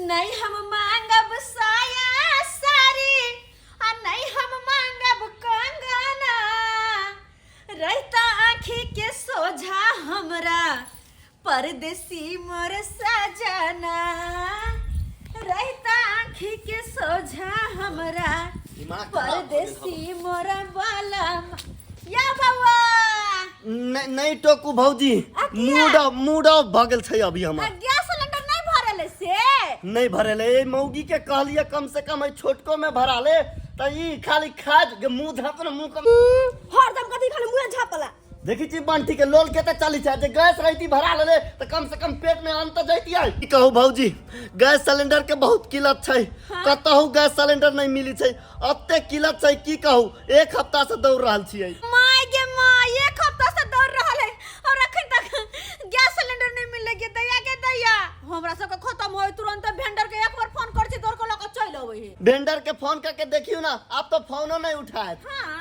नहीं हम मांगब साया सारी नहीं हम मांगब कंगना रहता आँखी के सोझा हमरा परदेसी मोर सजना रहता आँखी के सोझा हमरा परदेसी मोर बालम या बाबा नहीं टोकू भौजी मूड ऑफ भ गेल छै अभी हमर गैस सिलेंडर नहीं भरले से नहीं भरले मौगी के कहलिए कम से कम छोटको में भरा ले त ई खाली खाज मुंह झाप न मुंह कम हरदम कथी खाली मुंह झापला देखी छी बंटी के लोल के त चली छै जे गैस रहती भरा ले त कम से कम पेट में अन्न त जैतियै की कहू भौजी गैस सिलेंडर के बहुत किल्लत छै कतहु गैस सिलेंडर नहीं मिली छै अत्ते किल्लत छै की कहू एक हफ्ता से दौड़ रहल छियै माय गे माय एक हफ्ता से दौड़ रहल है और अखन तक गैस सिलेंडर नहीं मिले के दैया हमरा सब के खत्म होय तुरंत वेंडर के एक बार फोन कर छी तोर को लक चल आवे है वेंडर के फोन करके देखियो ना आप तो फोनो नहीं उठाए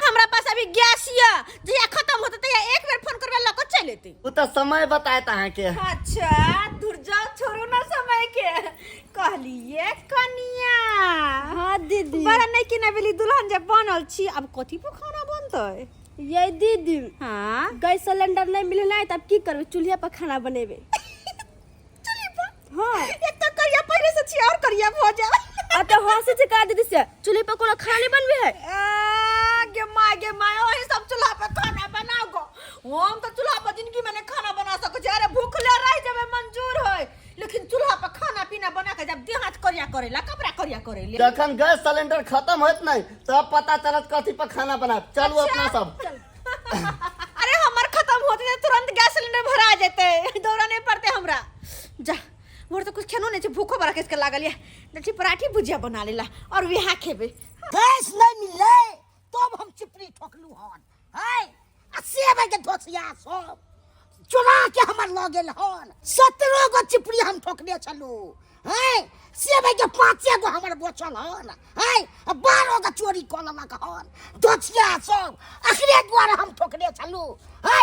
हमरा पास अभी गैस या जया खत्म होते तया एक बार फोन करबे लक चल लेते उ त समय बताए ताहा के अच्छा दूर जाओ छोड़ो ना समय के कहलिए कनिया हाँ दीदी बड़ा नहीं कि नवेली दुल्हन जब बनल छी अब कथी पे खाना बनतै ये दीदी हाँ गैस सिलेंडर नहीं मिले ना तब की करबे चूल्हे पर खाना बनेबे चली बा हाँ एक तो करिया पहले से छी और करिया हो जा तो हाँ से का दीदी से चूल्हे पर कोनो खाना नहीं बनबे है गे माय ओही सब चूल्हा पे खाना बनाओ गो हम तो चूल्हा पर जिंदगी में नहीं खाना बना सको छी अरे भूखले रह जाबे मंजूर है लेकिन चूल्हा पर खाना पीना बना के जब देह हाथ करिया करेला कपड़ा करिया करेले जखन गैस सिलेंडर खत्म होत नहीं तब पता चलत कथी पर खाना बना चलू अपना सब अरे हमर खत्म होते तुरंत गैस सिलेंडर भरा जेते दौड़ा नहीं पड़ते हमरा जा मोर तो कुछ खेनो नहीं छै भूखो बड़ा किसके लागल है लट्ठी पराठी भुजिया बना लेला और विहा खेबे गैस नहीं मिले तब हम चिपरी ठोकलू हन है आ सेबे के धोसिया सब चुरा के हमर ल गेल हन 17 गो चिपरी हम ठोकने छलू है सेबे के 5 गो हमर बचल हन है 12 गो चोरी क लेलक हन धोसिया सब अखरे द्वारा हम ठोकने छलू है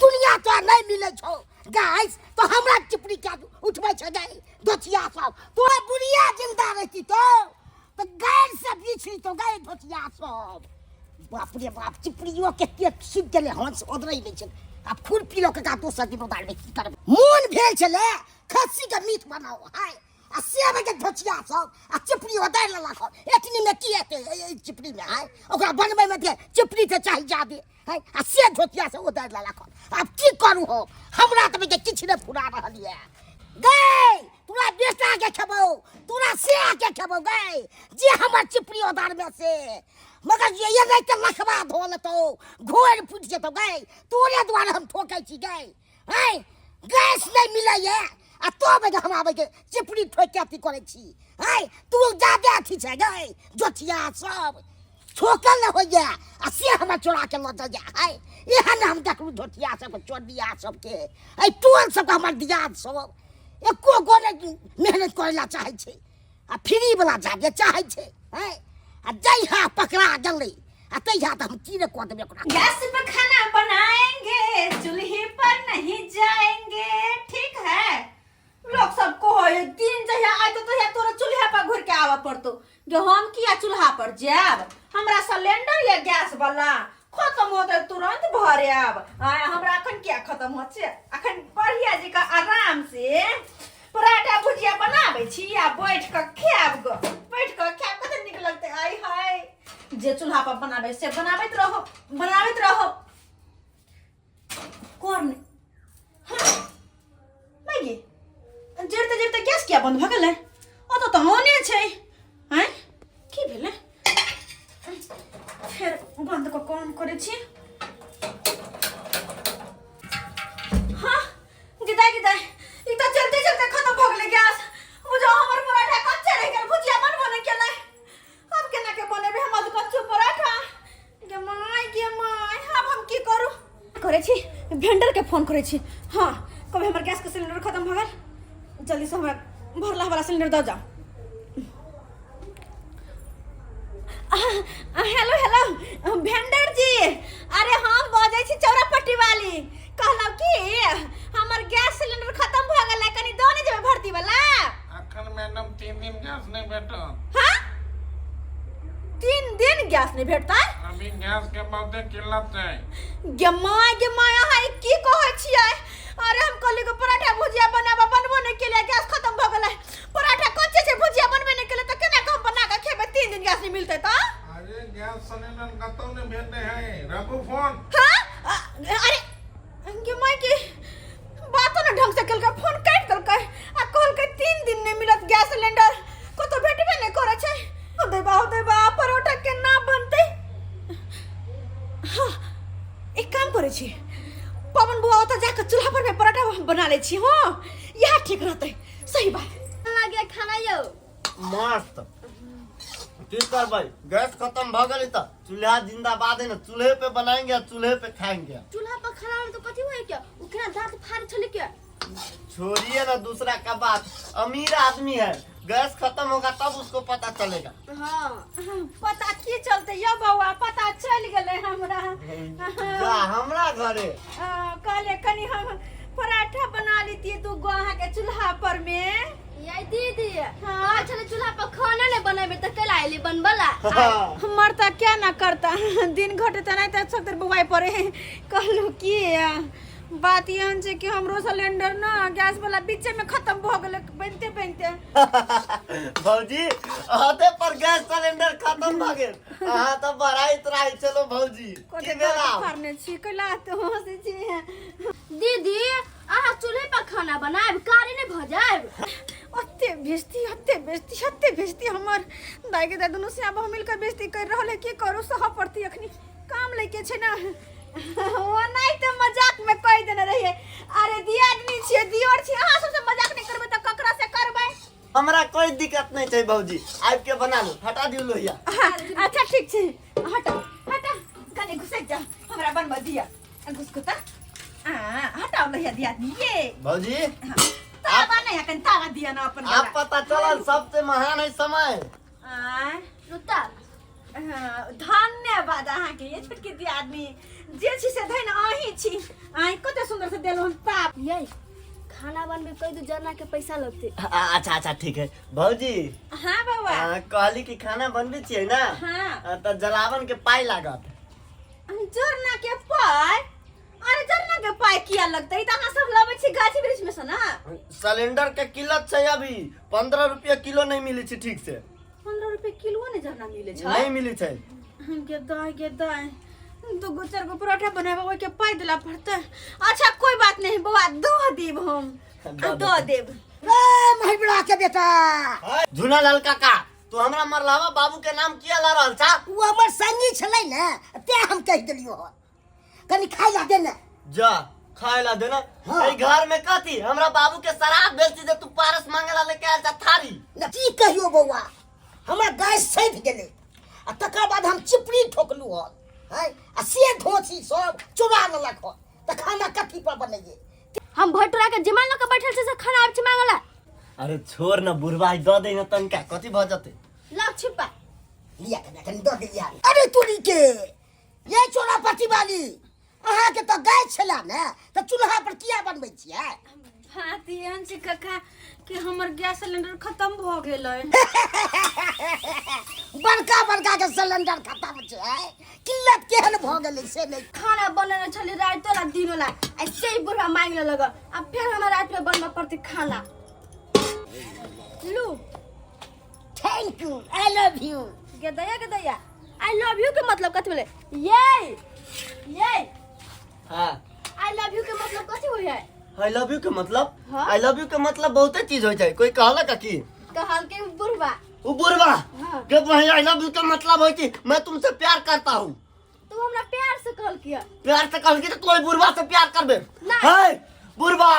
दुनिया तो नहीं मिले छौ गैस तो हमरा चिपरी के उठबै छै गई धोसिया सब तोरा बुढ़िया जिंदा रहती तो गैस से बिछी तो गई धोसिया सब बाप रे बाप चिपड़ियों के पेट सीख गेले हंस ओदरई नै छै आ फूल पीलो के काटो सकी बदार में की करब मोन भेल छले खस्सी के मीट बनाओ हाय आ सेब के धोचिया सब आ चिपड़ी ओदार लेलक एतनी में की एते चिपड़ी में हाय ओकरा बनबै में के चिपड़ी ते चाहि जादे हाय आ से धोचिया से ओदार लेलक अब की करू हो हमरा त के किछ नै फुरा रहल ये गई तोरा बेटा के खेबो तोरा से के खेबो गई जे हमर चिपड़ी ओदार में से मगर ये नहीं तो लखवा धोल तो घोर फूट जेतो गई तोरे द्वारा हम ठोकै छी गई है गैस नहीं मिले ये आ तो बे हम आबे के चिपड़ी ठोकै अथी करे छी है तू ज्यादा अथी छै गई जोथिया सब ठोकल न हो जा आ से हम चोरा के ल जा है एहन हम देखलू धोतिया सब चोर दिया सब के ए टोल सब हमर दिया सब एको गो मेहनत करला चाहे छै आ फ्री वाला जागे चाहे छै है आ जइहा पकड़ा गली आ तइहा त हम की रे को देबे ओकरा गैस पर खाना बनाएंगे चूल्हे पर नहीं जाएंगे ठीक है लोग सबको हो दिन जहिया आए तो तोरा चूल्हा पर घुर के आवा पड़तो जो हम किया चूल्हा पर जाब हमरा सिलेंडर या गैस वाला खत्म होते तुरंत भरे आब हमरा अखन क्या खत्म हो छै अखन बढ़िया जी का आराम से पराठा भुजिया बनाबै छी आ बैठ के खाब गो बैठ के खाब कते नीक लगते आई हाय जे चूल्हा पर बनाबै से बनाबैत रहो कौन हां मैगी जरते गैस किया बंद भ गेलै ओ तो होने छै हैं की भेलै फिर बंद को कौन करे छी हां गिदाई ई तो चलते खत्म भ गेलै गैस बुझो हमर पराठा कच्चा रह गेल भुजिया बनबो नै केलै अब केना के बनेबे हमर कच्चा पराठा गे माय अब हम की करू करे छी वेंडर के फोन करे छी हां कब हमर गैस के सिलेंडर खत्म भ गेल जल्दी से हमरा भरला वाला सिलेंडर दे जाओ हेलो वेंडर जी अरे हम बजै छी चौरापट्टी वाली कहलौ कि हमर गैस सिलेंडर खत्म भ गेलै कनी दो नै जेबै भर्ती वाला अखन मैडम 3 दिन गैस नहीं भेटा। हाँ 3 दिन गैस नहीं भेटता अभी गैस के बहुते किल्लत है। गेमाया है की कहै छियै। अरे हम कहली के पराठा भुजिया बनबो नहीं के लिए गैस खत्म भ गेलै। पराठा कच्चे छै भुजिया बनबे नहीं के लिए त केना हम बना के खेबै 3 दिन गैस नहीं मिलतै त। अरे गैस सिलेंडर कतौ नहीं भेटने हैं। रखो फोन। हाँ अरे गेमाय की बातो ना ढंग से केलकै फोन काट देलकै आ कहलकै 3 दिन नहीं मिलत गैस सिलेंडर कतो भेटबे नहीं करे छै। होदे बा परोठा केना बनतै। हाँ एक काम करे छी पवन बुआ ओतऽ जाके चूल्हा पर में पराठा बना ले छी। हाँ यह ठीक रहते सही बात। लगे खाना यो मस्त की करबै गैस खत्म भ गेलै त चूल्हा जिंदाबाद है ना। चूल्हे पे बनाएंगे और चूल्हे पे खाएंगे। चूल्हा पर खाना में तो कथी होय क्या उकरा दांत फाड़ छले क्या। छोड़िए ना दूसरा का बात। अमीर आदमी है गैस खत्म होगा तब उसको पता चलेगा। हां पता की चलते यो बउआ पता चल गेलै हमरा। जा हमरा घरे कहले कनी हम पराठा बना लेती तू गोहा के चूल्हा पर में। ये दीदी हाँ। चले चूल्हा पर खाना नहीं बनाबे त केला आइली बनबला। हमर त क्या ना करता दिन घटे त नहीं त सत्तर बुआई पड़े। कहलू की बात यहन छै कि हमरो सिलेंडर ना गैस वाला बीचे में खत्म भ गेलै बनते भौजी आते पर गैस सिलेंडर खत्म भ गेल। अहाँ त बड़ाइत रही चलो भौजी की भेला करने छी कला तो हंसे छी। दीदी आहा चूल्हे पर खाना बनाएब कारी नहीं भ जाएब। ओते बेइज्जती हमर दाई के दाई दुनु से अब हम मिलकर बेइज्जती कर रहले की करू सह पड़ती अखनी काम लेके छै ना। वो नहीं तो मजाक में कह देने रहिए। अरे दियादनी छिए दियोर छिए अहाँ सबसे मजाक नहीं करबे त ककरा से करबै। हमरा कोई दिक्कत नहीं छै भौजी आबि के बना लो हटा दियो लोहिया। अच्छा ठीक छै हटा कने घुसै जा हमरा बनबा दिया घुसको त हटाओ लोहिया दियादनी ये भौजी तावा नहीं कन तावा दिया ना अपन आप पता चलल सबसे महान है समय। रुता धन्यवाद अहाँ के ये छोटकी दियादनी जे छी से धइन अही छी। अही कते सुंदर से देलो ताप। ये खाना बनबे कई दू जना के पैसा लगते। अच्छा ठीक है भौजी। हां बाबा कहली कि खाना बनबे छियै ना। हां त जलावन के पाई लागत। जोरना के पाई अरे जोरना के पाई किया लगतै त अहाँ सब लबै छी गाछी वृक्ष में से ना। सिलेंडर के किल्लत छै अभी 15 रुपया किलो नहीं मिली छै ठीक से। 15 रुपए किलो ने जोरना मिले छै नहीं मिली छै। गे दाई दो गो चार गो पराठा बनाबे ओके पाई देला पड़ते। अच्छा कोई बात नहीं बउआ दो देब हम दो देब। रे महिबड़ा के बेटा झूना लाल काका तू हमरा मरलावा बाबू के नाम किया ला रहल छा। वो हमर संगी छलै ने ते हम कह देलियो हन कनी खाइ ला दे ना। जा खाए ला देना। हाँ। ए घर में कथी हमरा बाबू के शराब बेच दे तू पारस मांगला लेके आ जा थारी। की कहियो बौआ हमर गैस सैध गेलै आ तकर बाद हम चिपड़ी ठोकलू हन है आ से धोची सब चुरा लेलक हन त खाना कथी पर बनैये। हम भटरा के जिमान लके बैठल से खाना आब छी मांगला। अरे छोड़ न बुढ़वा द दे न तनका कथी भ जते। लाग छिपा लिया के कनी दो दिया। अरे तोरी के ये चोरा पट्टी वाली अहाँ के तो गैस छला ने त चूल्हा पर किया बनबै छियै। हाथी अंश काका कि हमर गैस सिलेंडर खत्म भ गेलै। बड़का के सिलेंडर खत्म छै किल्लत केहन भ गेलै से नहीं। खाना बनने छली रात वाला दिन वाला ऐसे ही बुढ़ा मांगने लगा अब फिर हमारा रात में बनना पड़ती खाना। लू thank you I love you. गदया आई लव यू के मतलब कथी बोले ये हां आई लव यू के मतलब कथी होय है। आई लव यू के मतलब हाँ? आई लव यू के मतलब बहुते चीज होय छै। कोई कहला का की कहल के बुढ़वा ओ बुढ़वा हाँ। के भाई आई लव यू का मतलब है कि मैं तुमसे प्यार करता हूँ। तू हमरा प्यार से कहल किया प्यार से कहल कि तो कोई बुढ़वा से प्यार करबे नहीं। है बुढ़वा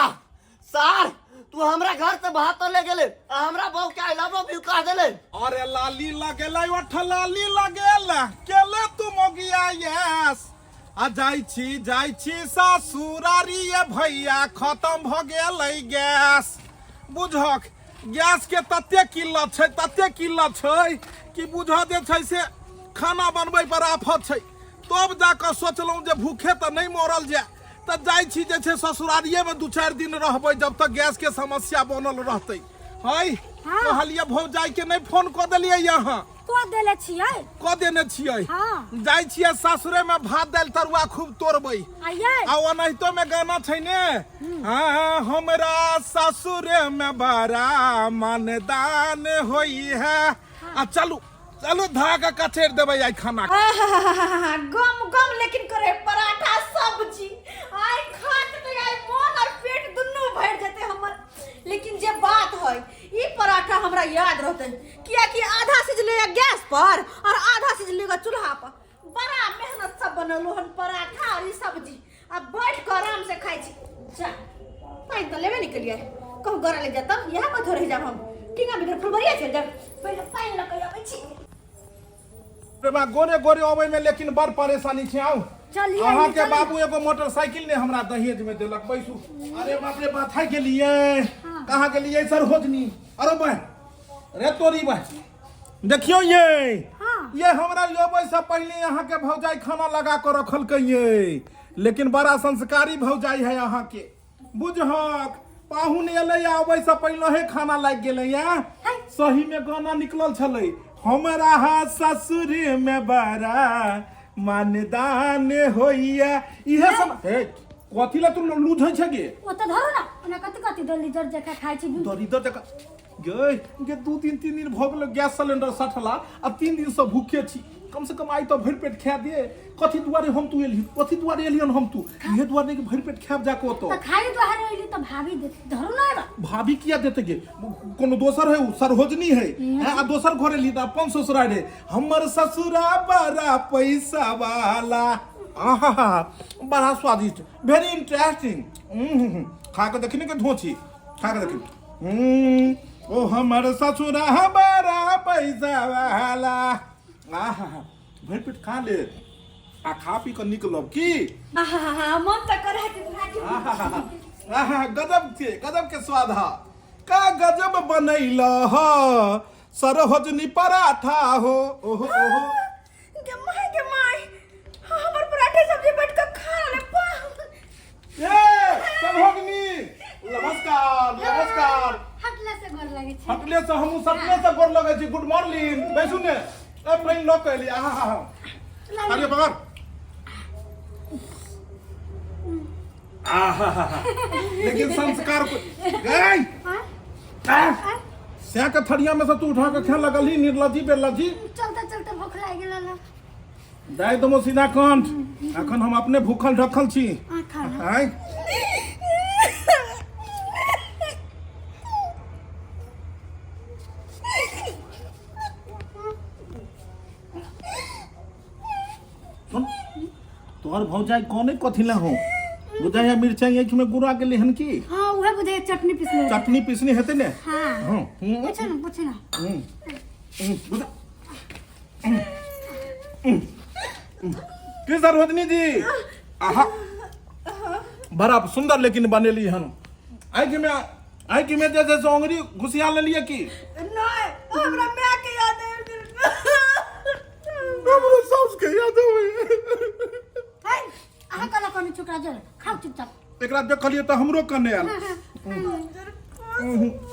सार तू हमरा घर से बाहर तो ले गेले आ हमरा बहू के आई लव यू कह देले। अरे लाली लगेला ओठ लाली लगेला केले तू मोगिया यस आ जाई छी ससुरारी ये भैया खत्म भ गेलै गैस। बुझक गैस के तते किल्लत छै कि बुझ दे छै से खाना बनबै पर आफत छै। तब जाकर सोचलहुँ जे भूखे तऽ नहीं मरल जाए तऽ जाइ छी जे छै ससुरारिये में 2-4 दिन रहबै जब तक गैस के समस्या बनल रहतै। है हाँ। कहलिए भौजाई के नहीं फोन कऽ देलियै यहाँ को देले छियै कऽ देने छियै हाँ। जाइ छियै सासुरे में भात दालि तरुआ खूब तोड़बै आइये आ ओनाहितो में गाना छै ने हाँ हमरा सासुरे में बड़ा मानदान होई है आ चलू चलू धागा कचेर देबै आई खाना गम गम लेकिन करे पराठा सब्जी आई खात तो आई मन और पेट दुन्नु भर जेते हमर लेकिन जे बात है ई पराठा हमरा याद रहते किया कि आधा सिझलेगा गैस पर और आधा सिझलेगा चूल्हा पर बड़ा मेहनत से बनलो हन पराठा और ई सब्जी अब बैठ कर आराम से खाई छी जा पानी तो लेबे नहीं करिए कहूं गरा ले जाता यहां पर थोड़े जाब हम टींगा बिगर फुलबरिया चल जा पहले पानी लग आबै छी रे बा गोरे गोरे अबै में लेकिन बड़ परेशानी छै आउ चलिए अहाँ के बाबू एगो मोटरसाइकिल ने हमरा दहेज में देलक बैसू अरे बाप रे बात है गेलिए कहाँ गेलिए सर होजनी अरे बहन रे तोरी बहन देखियो ये ये हमरा योबै से पहले यहाँ के भौजाई खाना लगा कर रखल कहिए लेकिन बड़ा संस्कारी भौजाई है यहाँ के बुझहक पाहुन एलै आबै से पहले हे खाना लाग गेलै सही में गाना निकलल छलै हमरा ससुर में बड़ा मानदान होइया इहे सब हे कथि ला तू लूझै छ गे ओ त धरो ना ओना कति कति दलिदर जका खाइ छी दरिदर जका गे 2-3 दिन भ गेल गैस सिलेंडर सठला आ 3 दिन से भूखे छी कम से कम आई तो भरि पेट खा दे कथि दुआरे हम तू एली कथि दुआरे एलियन हम तू इहे दुआरे के भरि पेट खाब जाको तो त खाइ दुआरे एली त भाभी दे धरो ना भाभी किया देते गे कोनो दोसर है सरहोजनी है आ दोसर घर एली त अपन ससुरा रे हमर ससुरा बड़ा पैसा वाला आहा बड़ा स्वादिष्ट वेरी इंटरेस्टिंग खा के देखने के धोची खा के देखी ओ हमर ससुरा बड़ा पैसा वाला आहा भर पेट खा ले आ खा पी कर निकलब की मन त करे कि आहा गजब के स्वाद है का गजब बनैल ह सरहजनी पराठा हो ओहो ओहो के माय हमर पराठे सब्जी बैठ के खा ले ए सरहजनी नमस्कार नमस्कार हटला से गोर लागे छी हटले से हमहू सटले से गोर लगे छी गुड मॉर्निंग बैसू ने ए फ्रेंड लॉक कर लिया आहा अरे पकड़ आहा लेकिन संस्कार को गई स्या के थड़िया में से तू उठा के खा लगल ही निर्लजी बेलजी चलते चलते भूख लाग गेल दाई दमो सीधा कंठ अखन हम अपने भूखल ढखल छी आय सुन तोहर भौजाई कोने कथि ला हो बुझाया मिर्चाई आँख में गुरा गेले हन की हां उहे बुझे चटनी पिसले चटनी पीसनी हेते ने हां हां पूछ ना की सरवदनी जी आहा बड़ा सुंदर लेकिन बनेली हन आई कि में जैसे सोंगरी घुसिया ले लिए की नहीं हमरा मां के याद आइल हमरा सास के याद होई हाय आहा कला कोनी चुकरा जर खाओ चुपचाप एकरा देखलिए त हमरो कने आल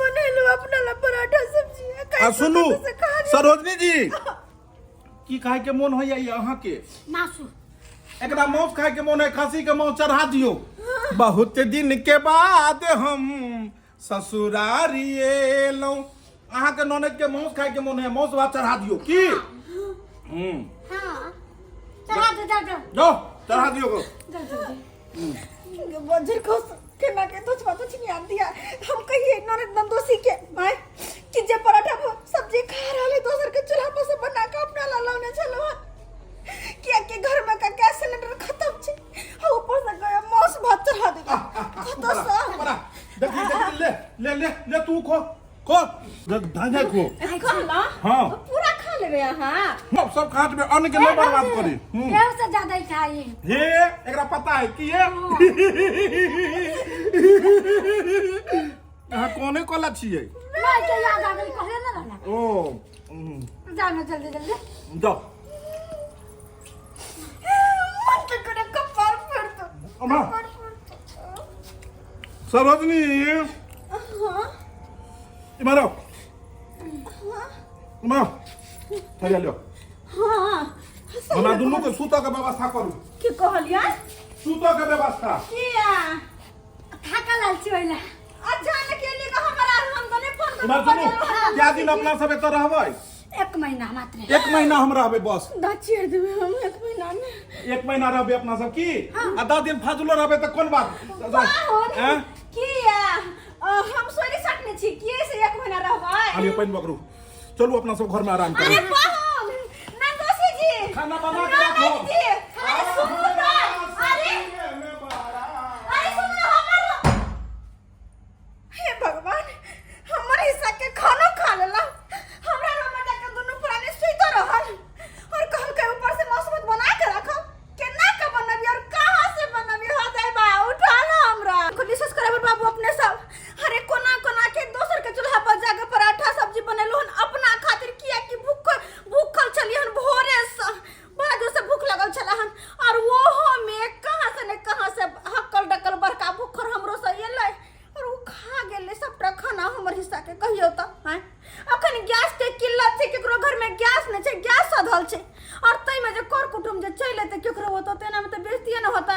बनेलो अपना ला पराठा सब्जी आ सुनू सरोजनी जी की खाए के मन होइया यहाँ के मासू एकरा मौस खाए के मन है खसी के मौस चढ़ा दियो बहुत दिन के बाद हम ससुरारी एलौ अहाँ के ननद के मौस खाए के मन है मौस भात चढ़ा दियो की हां चढ़ा दे जो चढ़ा दियो को बंजर को के ना के तो नहीं आती है हम कहिए ननद नंदोसी के भाई कि जे पराठा सब्जी खा रहले दोसर के चूल्हा पर से बना के अपना ला लाउने छलो किया के घर में का गैस सिलेंडर खत्म छे आ ऊपर से गया मौस भात चढ़ा देगा खतो सा देखी ले तू को धांजा को खा ला हां पूरा खा लेबे हां सब खाट में अन्न के नहीं बर्बाद करी देव से ज्यादा ही खाई हे एकरा पता है कि ये यहाँ कोने कोला छिए मैं के याद आ गई कहले ना रहला ओ जाओ जल्दी जल्दी जाओ मन के करे कपार फोड़ दो अम्मा सरोजनी हां इमारो ना चलिए लो हाँ हमरा दुनू के सूतऽ के व्यवस्था करू की कहलिया सूतऽ के व्यवस्था किया थाका लाल छी ओइला अचानक के लिए हमारा हम तो नहीं फोन हमरा दुनू क्या दिन अपना सब एतऽ रहबै 1 महीना मात्र 1 महीना हम रहबै बस दचिए देबे हम 1 महीना में 1 महीना रहबै अपना सब की आ 10 दिन फाजुलो रहबै त कोन बात हैं किया हम सोरी सकने छी किए से 1 महीना रहबै आलिए पानी पकड़ू चलू अपना सब घर में आराम करू अरे पाहुन नंदोसी जी खाना बना के रखो जी अरे सुनो तो अरे सुनो हमर हे भगवान हमर हिस्सा के खाना खा लेला हमरा रूम में जाके दोनों पुराने सुइत रहल और कहल के ऊपर से मौसमत बना के रखो केना के बनबी और कहां से बनबी हो जाए बा उठा लो हमरा खुद विशेष करे बाबू अपने सब अरे कोना कोना के दोसर के चूल्हा पर जाके पराठा सब्जी बनेलु हन अपना खातिर किया कि भूखल छलियन भोरे से बड़ा जोर से भूख लगल छलहन और वो में कहां से न कहां से हक्कल डकल बड़का भूखर हमरो से एलै और वो खा गेले सबटा खाना हमर हिस्सा के कहियो त हैं अखन गैस के किल्लत छै केकरो घर में गैस न छै गैस सधल छै और तई में जे कर कुटुम जे चले त केकरो होतो तेना में त बेइज्जती न होता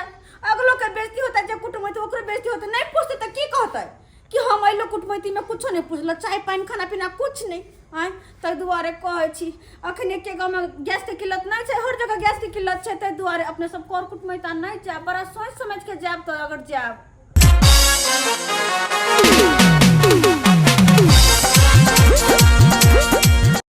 अगलो के बेइज्जती होता जे कुटुम है तो ओकरो बेइज्जती होता नहीं पूछते त की कहतै कि हम अइलो कुटमैती में कुछो नहीं पूछल चाय पानी खाना पीना कुछ नहीं हैं तै दुआरे कहै छी अखन के गांव में गैस के किल्लत नहीं छै हर जगह गैस के किल्लत छै तै दुआरे अपने सब कर कुटमैता नहीं जाब बड़ा सोच समझ के जाब तो अगर जाब